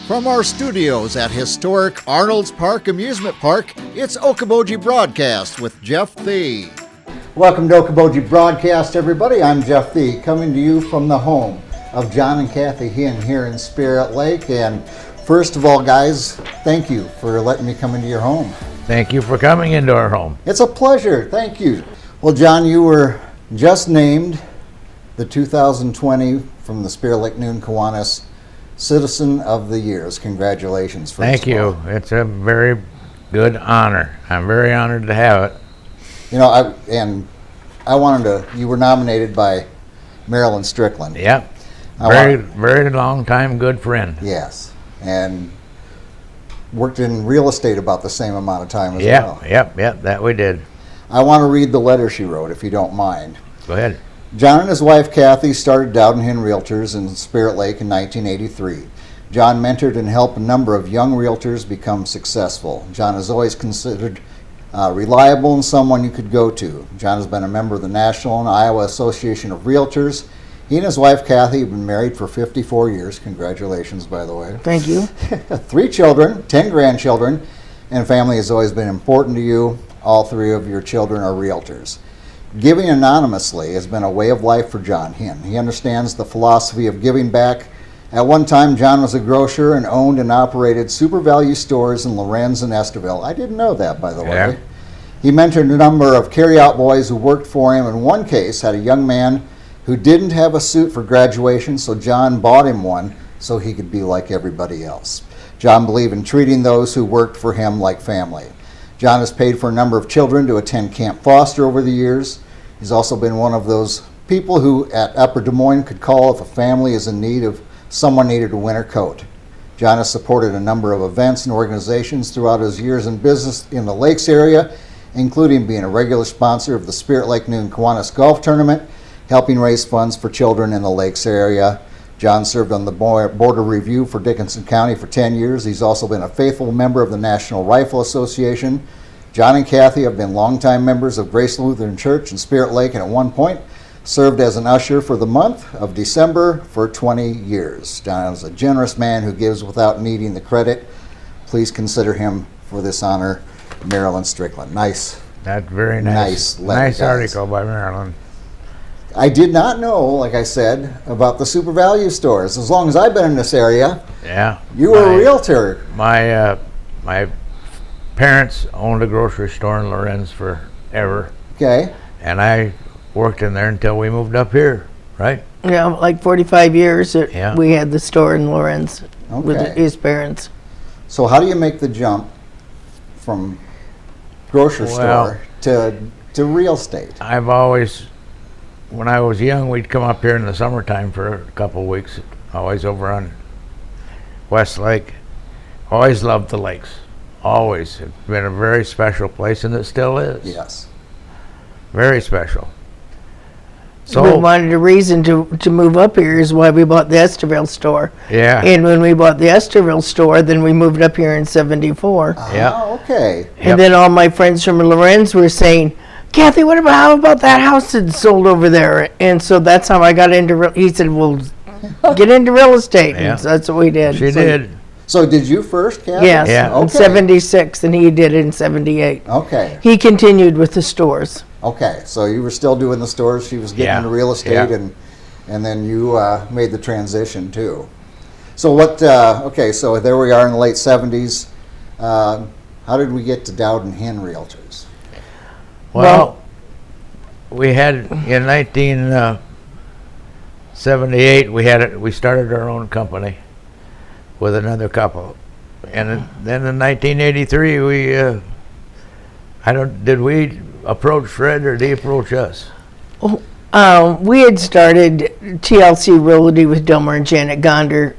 From our studios at historic Arnold's Park Amusement Park, it's Okoboji Broadcast with Jeff Thee. Welcome to Okoboji Broadcast, everybody. I'm Jeff Thee, coming to you from the home of John and Kathi Hinn here in Spirit Lake. And first of all, guys, thank you for letting me come into your home. Thank you for coming into our home. It's a pleasure. Thank you. Well, John, you were just named the 2020 from the Spirit Lake Noon Kiwanis Citizen of the Years. Congratulations. Thank you. It's a very good honor. I'm very honored to have it. You know, you were nominated by Marilyn Strickland. Yep. Very long time good friend. Yes. And worked in real estate about the same amount of time as well. Yep, that we did. I want to read the letter she wrote, if you don't mind. Go ahead. John and his wife Kathi started Dowden Hinn Realtors in Spirit Lake in 1983. John mentored and helped a number of young realtors become successful. John is always considered reliable and someone you could go to. John has been a member of the National and Iowa Association of Realtors. He and his wife Kathi have been married for 54 years. Congratulations, by the way. Thank you. 3 children, 10 grandchildren, and family has always been important to you. All 3 of your children are realtors. Giving anonymously has been a way of life for John Hinn. He understands the philosophy of giving back. At one time, John was a grocer and owned and operated super value stores in Lorenz and Estherville. I didn't know that, by the way. He mentored a number of carry-out boys who worked for him. In one case, had a young man who didn't have a suit for graduation, so John bought him one so he could be like everybody else. John believed in treating those who worked for him like family. John has paid for a number of children to attend Camp Foster over the years. He's also been one of those people who at Upper Des Moines could call if a family is in need of someone needed a winter coat. John has supported a number of events and organizations throughout his years in business in the Lakes area, including being a regular sponsor of the Spirit Lake Noon Kiwanis Golf Tournament, helping raise funds for children in the Lakes area. John served on the Board of Review for Dickinson County for 10 years. He's also been a faithful member of the National Rifle Association. John and Kathi have been longtime members of Grace Lutheran Church in Spirit Lake, and at one point served as an usher for the month of December for 20 years. John is a generous man who gives without needing the credit. Please consider him for this honor, Marilyn Strickland. Nice. That's very nice. Nice article by Marilyn. I did not know, like I said, about the super value stores. As long as I've been in this area, you were a realtor. My parents owned a grocery store in Lorenz forever. Okay. And I worked in there until we moved up here, right? Yeah, like 45 years we had the store in Lorenz with his parents. So how do you make the jump from grocery store to real estate? I've always, when I was young, we'd come up here in the summertime for a couple of weeks, always over on West Lake. Always loved the lakes. Always. It's been a very special place, and it still is. Yes. Very special. So we wanted a reason to move up here is why we bought the Estherville store. Yeah. And when we bought the Estherville store, then we moved up here in 74. Oh, okay. And then all my friends from Lorenz were saying, Kathi, how about that house that's sold over there? And so that's how I got into he said, well, get into real estate. Yeah. And so that's what we did. She did. So did you first, Kathi? Yes, Yeah. in 76, and he did it in 78. Okay. He continued with the stores. Okay, so you were still doing the stores, she was getting into real estate, and then you made the transition too. So what, so there we are in the late 70s. How did we get to Dowden Hinn Realtors? Well, we had, in 1978, we started our own company with another couple. And then in 1983, did we approach Fred or did he approach us? We had started TLC Realty with Delmer and Janet Gonder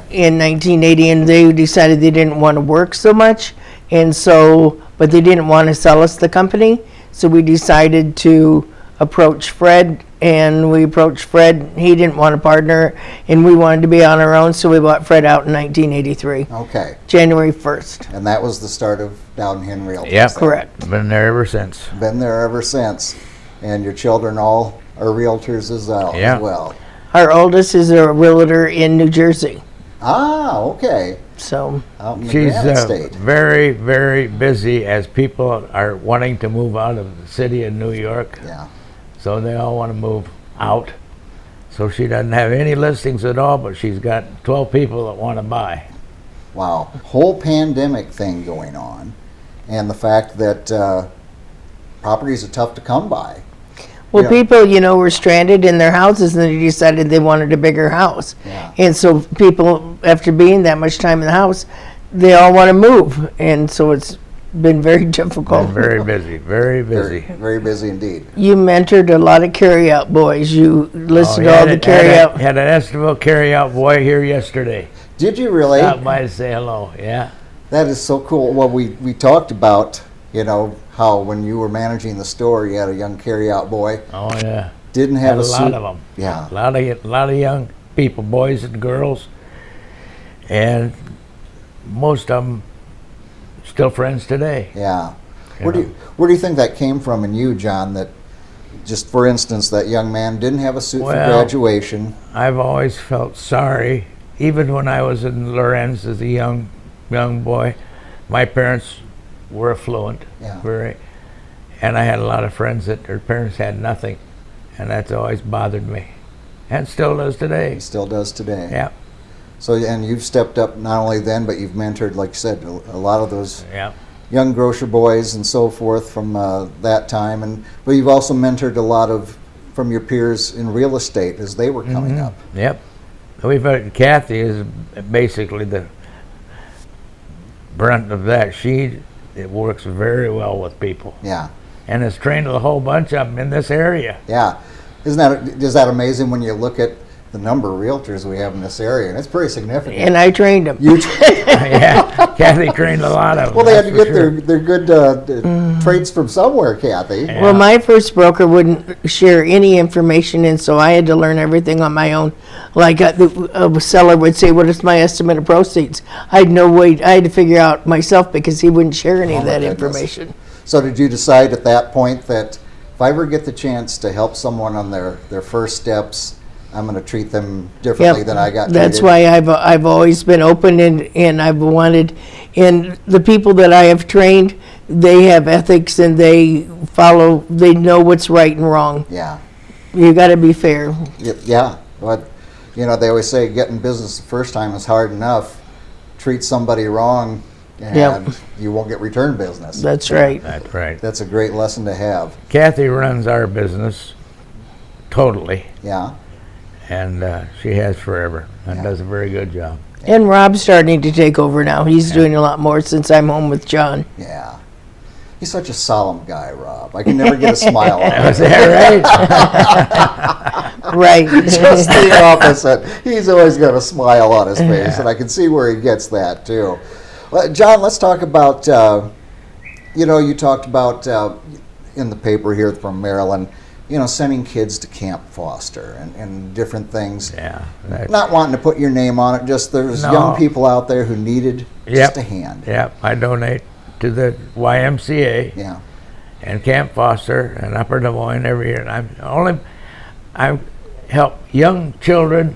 in 1980, and they decided they didn't want to work so much, but they didn't want to sell us the company, so we decided to approach Fred, and we approached Fred. He didn't want a partner, and we wanted to be on our own, so we bought Fred out in 1983. Okay. January 1st. And that was the start of Dowden Hinn Realtors. Yep. Correct. Been there ever since. Been there ever since. And your children all are realtors as well. Yeah. Our oldest is a realtor in New Jersey. Ah, okay. So Out in the She's Granite State. very, very busy as people are wanting to move out of the city of New York. Yeah. So they all want to move out. So she doesn't have any listings at all, but she's got 12 people that want to buy. Wow. Whole pandemic thing going on, and the fact that properties are tough to come by. well, Yeah. people, were stranded in their houses and they decided they wanted a bigger house. Yeah. And so people, after being that much time in the house, they all want to move. And so it's been very difficult. Been very busy, very Very, busy. very busy indeed. You mentored a lot of carry-out boys. You listened to all the Had carry-out. an Estiville carry-out boy here yesterday. Did you really? Stopped by to say hello, yeah. That is so cool. Well, we talked about, how when you were managing the store, you had a young carry-out boy. Oh, yeah. Didn't Had have a suit. lot of them. Yeah. A lot of young people, boys and girls. And most of them still friends today. Yeah. You Where know. do you think that came from in you, John? That just for instance, that young man didn't have a suit for Well, graduation. I've always felt sorry, even when I was in Lorenz as a young boy. My parents were affluent, Yeah. and I had a lot of friends that their parents had nothing, and that's always bothered me, and still does today. He still does today. Yeah, So, and you've stepped up not only then, but you've mentored, like you said, a lot of those yeah. young grocer boys and so forth from that time. But you've also mentored a lot from your peers in real estate as they were coming up. Yep. We've had Kathy is basically the brunt of that. It works very well with people, Yeah, and has trained a whole bunch of them in this area. yeah. Is that amazing when you look at the number of realtors we have in this area? And it's pretty significant. And I trained them. You Yeah, Kathy trained a lot of them. well, they had to that's get for sure. their good traits from somewhere, Kathy. Yeah. Well, my first broker wouldn't share any information, and so I had to learn everything on my own. Like a seller would say, "What is my estimate of proceeds?" I had no way. I had to figure out myself because he wouldn't share any Oh, of my that goodness. information. So did you decide at that point that if I ever get the chance to help someone on their first steps, I'm going to treat them differently than I got treated? That's why I've always been open and I've wanted, and the people that I have trained, they have ethics and they know what's right and wrong. Yeah. You got to be fair. Yeah. But, they always say getting business the first time is hard enough. Treat somebody wrong and Yep. you won't get return business. That's right. That's right. That's a great lesson to have. Kathy runs our business totally, Yeah. and she has forever, and Yeah. does a very good job. And Rob's starting to take over now. He's doing a lot more since I'm home with John. Yeah. He's such a solemn guy, Rob. I can never get a smile out of Is him. that right? Right. Just the opposite. He's always got a smile on his face, Yeah. and I can see where he gets that too. Well, John, let's talk about. You talked about in the paper here from Maryland. Sending kids to Camp Foster and different things. Yeah. Not wanting to put your name on it, just there's No. young people out there who needed just Yep. a hand. Yep. I donate to the YMCA Yeah. and Camp Foster and Upper Des Moines every year. And I help young children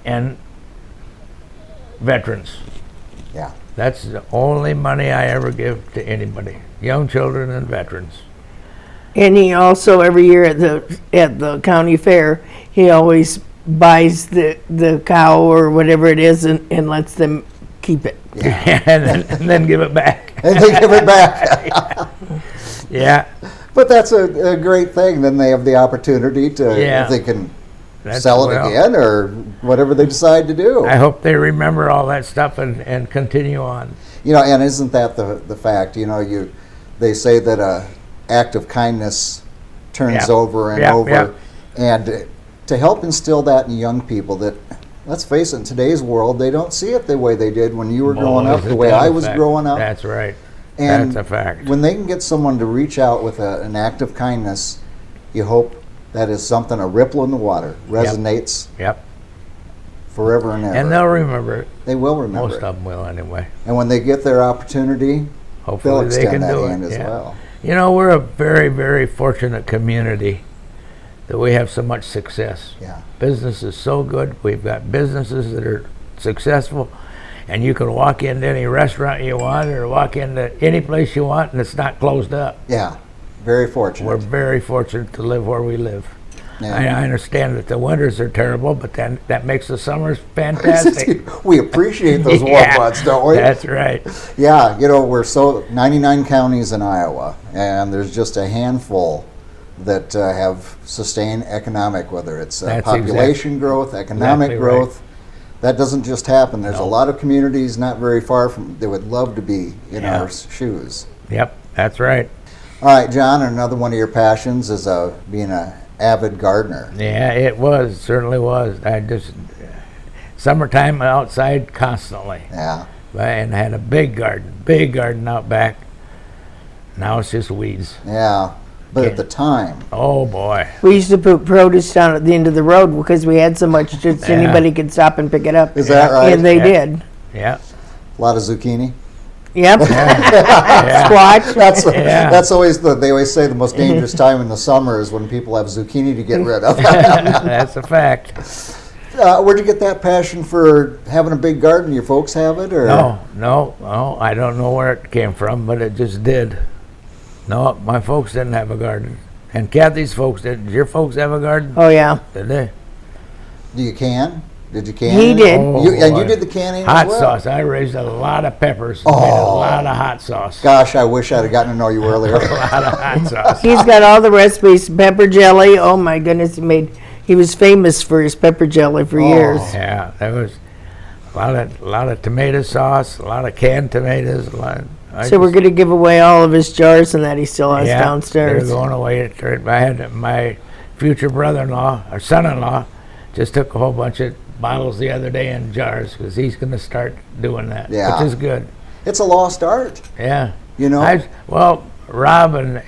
and veterans. Yeah. That's the only money I ever give to anybody. Young children and veterans. And he also every year at the county fair, he always buys the cow or whatever it is and lets them keep it. Yeah. and then give it back. And they give it back. Yeah. But that's a great thing. Then they have the opportunity to, Yeah. if they can That's sell it well. again or whatever they decide to do. I hope they remember all that stuff and continue on. And isn't that the fact? They say that a act of kindness turns Yeah. over and Yeah, over, yeah. and to help instill that in young people that. Let's face it, in today's world, they don't see it the way they did when you were growing up, the way I was growing up. That's right. And That's a fact. when they can get someone to reach out with an act of kindness, you hope that is something, a ripple in the water, resonates Yep. forever and ever. And they'll remember it. They will remember Most it. of them will anyway. And when they get their opportunity, they'll Hopefully they extend can that do hand it. as Yeah. well. We're a very, very fortunate community that we have so much success. Yeah. Business is so good. We've got businesses that are successful, and you can walk into any restaurant you want or walk into any place you want, and it's not closed up. Yeah, very fortunate. We're very fortunate to live where we live. Yeah. I understand that the winters are terrible, but then that makes the summers fantastic. We appreciate those warm Yeah, months, don't we? That's right. Yeah, we're 99 counties in Iowa, and there's just a handful that have sustained economic, whether it's population growth, economic exactly growth. Right. That doesn't just happen. There's a No. lot of communities not very far from that would love to be in Yeah. our shoes. Yep, that's right. All right, John, another one of your passions is being an avid gardener. Yeah, it was, certainly was. I just, summertime outside constantly. Yeah. And had a big garden out back. Now it's just weeds. Yeah. But at the time, Oh boy. We used to put produce down at the end of the road because we had so much that Yeah. anybody could stop and pick it up. is that right? And they Yeah. did. Yeah. A lot of zucchini. Yep. Yeah. Squash. Yeah. That's always they always say the most dangerous time in the summer is when people have zucchini to get rid of. That's a fact. Where'd you get that passion for having a big garden? Your folks have it, or No, I don't know where it came from, but it just did. No, my folks didn't have a garden. And Kathy's folks did. Did your folks have a garden? Oh, yeah. Did they? do you can? Did you can? He it? did. Oh, And you boy. did the canning Hot as well? sauce. I raised a lot of peppers. And made a Oh. lot of hot sauce. Gosh, I wish I'd have gotten to know you earlier. A lot of hot sauce. He's got all the recipes. Pepper jelly. Oh, my goodness. He was famous for his pepper jelly for years. Yeah, there was a lot of tomato sauce, a lot of canned tomatoes. So we're going to give away all of his jars and that he still has yeah, downstairs. They're going away. I had my future brother-in-law or son-in-law just took a whole bunch of bottles the other day in jars because he's going to start doing that, Yeah. which is good. It's a lost art, Yeah. you know. Well, Rob and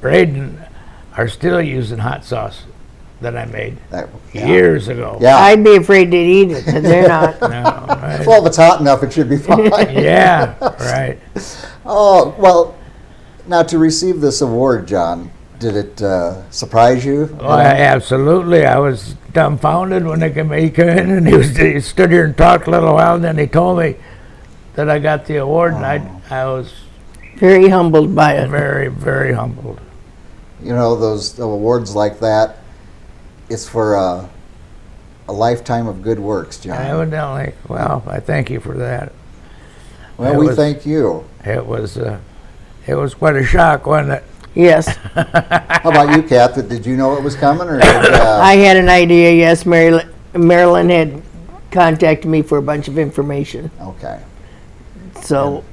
Braden are still using hot sauce that I made Yeah. years ago. Yeah. I'd be afraid to eat it, but they're not. No, right? Well, if it's hot enough, it should be fine. Yeah, right. Oh, well, now to receive this award, John, did it surprise you? Oh, absolutely. I was dumbfounded when he came in, and he stood here and talked a little while, and then he told me that I got the award, and I was Very humbled by it. very, very humbled. You know, those awards like that, it's for a lifetime of good works, John. Evidently. Well, I thank you for that. Well, it we was- thank you. It was quite a shock, wasn't it? Yes. How about you, Kath? Did you know it was coming, or I had an idea, yes. Marilyn had contacted me for a bunch of information. okay? So,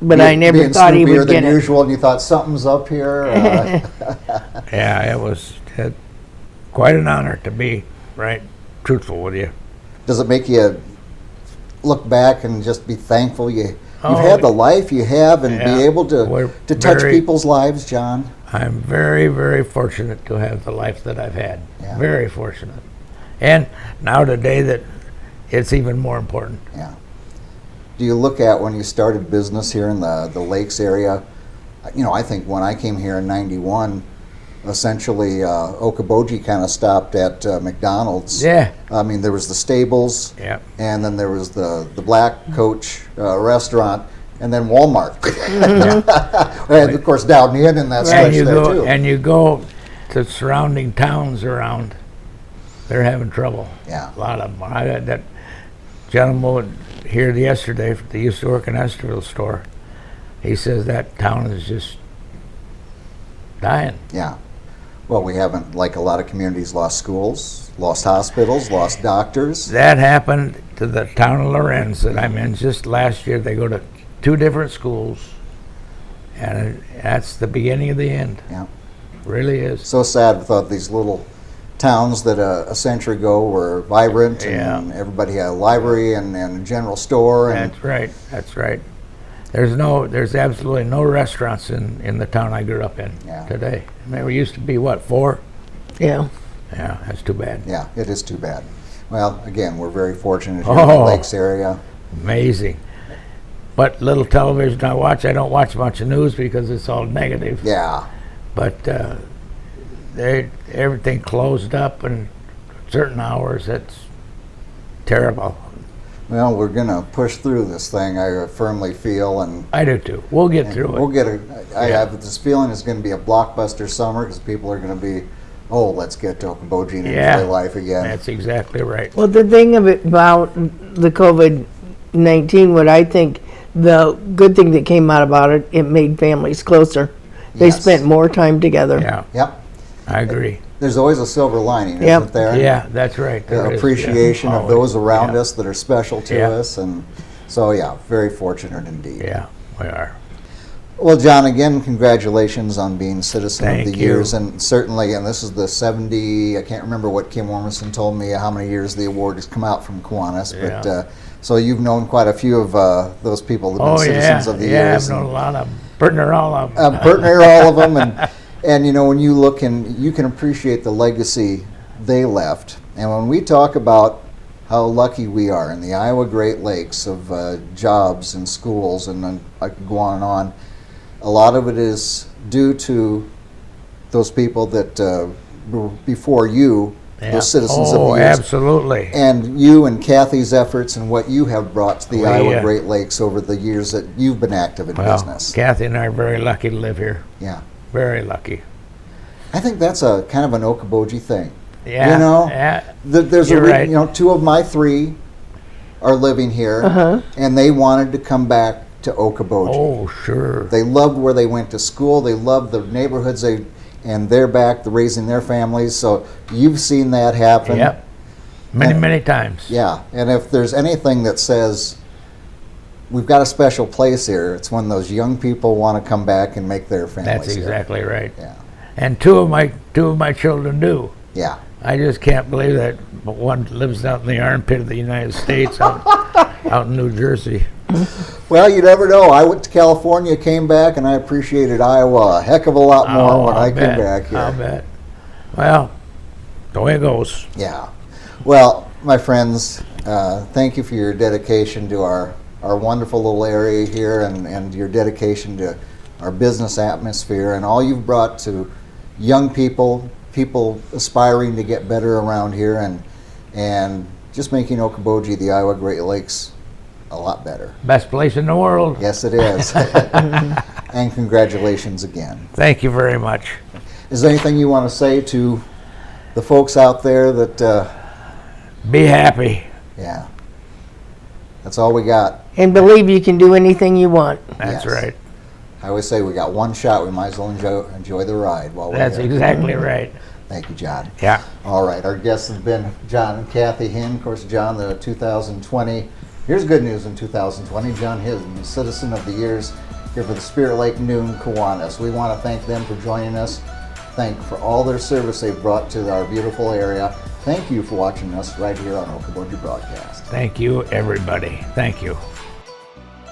but I never Being thought he snoopier would than get it. usual, and you thought something's up here. Yeah, it was quite an honor to be truthful with you. Does it make you look back and just be thankful you've Oh, had the life you have and yeah. be able We're to touch very- people's lives, John? I'm very, very fortunate to have the life that I've had. Yeah. Very fortunate. And now today that it's even more important. Yeah. Do you look at when you started business here in the Lakes area? You know, I think when I came here in '91, essentially Okoboji kind of stopped at McDonald's. Yeah. I mean, there was the stables, Yeah. and then there was the Black Coach restaurant, and then Walmart. And of course Dowden Hinn in that stretch there too. And you go to surrounding towns around, they're having trouble. Yeah. A lot of them. I had that gentleman here yesterday that used to work in Esterville store. He says that town is just dying. Yeah. Well, we haven't, like a lot of communities, lost schools, lost hospitals, lost doctors. That happened to the town of Lorenz that I'm in just last year. They go to 2 different schools, and that's the beginning of the end. Yeah. Really is. So sad with all these little towns that a century ago were vibrant, and Yeah. everybody had a library and a general store. And That's right. That's right. There's absolutely no restaurants in the town I grew up in Yeah. today. I mean, we used to be, what, 4? Yeah. Yeah, that's too bad. yeah, it is too bad. Well, again, we're very fortunate here in the Oh. Lakes area. Amazing. But little television I watch, I don't watch much news because it's all negative. Yeah. But everything closed up and certain hours. That's terrible. Well, we're going to push through this thing, I firmly feel, and I do too. We'll get through we'll it. get I have this feeling it's going to be a blockbuster summer because people are going to be, oh, let's get to Okoboji and enjoy life again. That's exactly right. Well, the thing about the COVID-19, what I think the good thing that came out about it, it made families closer. They Yes. spent more time together. Yeah, Yep. I agree. There's always a silver lining, Yep. isn't there? Yeah, that's right. The There is, appreciation yeah. of those around Yeah. us that are special to Yeah. us. And so, yeah, very fortunate indeed. Yeah, we are. Well, John, again, congratulations on being Citizen Thank of the you. Years. And certainly, and this is the 70, I can't remember what Kim Ormison told me, how many years the award has come out from Kiwanis. Yeah. But so you've known quite a few of those people that have been Oh, Citizens yeah. of the Yeah, Years. I've known a lot of them. Pretty near all of them. Pretty near all of them. And, you know, when you look and you can appreciate the legacy they left. And when we talk about how lucky we are in the Iowa Great Lakes of jobs and schools, and then I could go on and on, a lot of it is due to those people that were before you, Yeah. those Citizens of the Oh, Years. absolutely. And you and Kathy's efforts and what you have brought to the We, Iowa Great Lakes over the years that you've been active in Well, business. Kathy and I are very lucky to live here. Yeah. Very lucky. I think that's a kind of an Okoboji thing. Yeah. You know, Yeah. There's You're right. you know, 2 of my 3 are living here, and they wanted to come back to Okoboji. Oh, sure. They loved where they went to school. They loved the neighborhoods and they're back raising their families. So you've seen that happen. Yep. Many, And- many times. Yeah, and if there's anything that says we've got a special place here, it's when those young people want to come back and make their families That's here. exactly right. Yeah, And two of my children do. yeah. I just can't believe that one lives out in the armpit of the United States, out in New Jersey. Well, you never know. I went to California, came back, and I appreciated Iowa a heck of a lot more when I'll I came bet. back here. I'll bet. Well, the way it goes. Yeah. Well, my friends, thank you for your dedication to our wonderful little area here and your dedication to our business atmosphere and all you've brought to young people aspiring to get better around here and just making Okoboji, the Iowa Great Lakes, a lot better. Best place in the world. Yes, it is. And congratulations again. Thank you very much. Is there anything you want to say to the folks out there that, Be happy. yeah, that's all we got. And believe you can do anything you want. That's Yes. right. I always say we got one shot. We might as well enjoy the ride while we're That's here. exactly right. Thank you, John. Yeah. All right, our guests have been John and Kathi Hinn. Of course, John, the 2020. Here's good news in 2020. John Hinn, Citizen of the Years, here for the Spirit Lake Noon Kiwanis. We want to thank them for joining us. Thank for all their service they've brought to our beautiful area. Thank you for watching us right here on Okoboji Broadcast. Thank you, everybody. Thank you.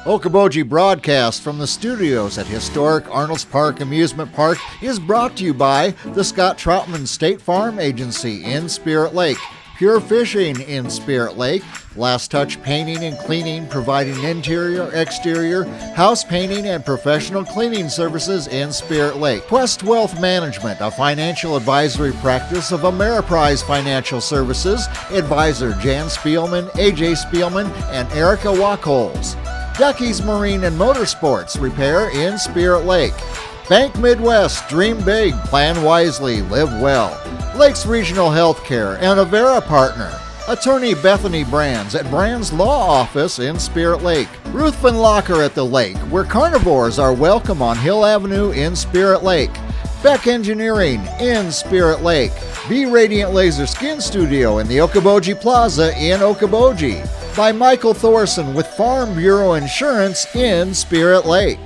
Okoboji Broadcast from the studios at historic Arnold's Park Amusement Park is brought to you by the Scott Troutman State Farm Agency in Spirit Lake, Pure Fishing in Spirit Lake, Last Touch Painting and Cleaning providing interior, exterior, house painting and professional cleaning services in Spirit Lake, Quest Wealth Management, a financial advisory practice of Ameriprise Financial Services, advisor Jan Spielman, AJ Spielman, and Erica Wachholz. Ducky's Marine and Motorsports Repair in Spirit Lake. Bank Midwest, dream big, plan wisely, live well. Lakes Regional Healthcare and Avera Partner. Attorney Bethany Brands at Brands Law Office in Spirit Lake. Ruthven Locker at the Lake, where carnivores are welcome on Hill Avenue in Spirit Lake. Beck Engineering in Spirit Lake. Be Radiant Laser Skin Studio in the Okoboji Plaza in Okoboji. By Michael Thorson with Farm Bureau Insurance in Spirit Lake.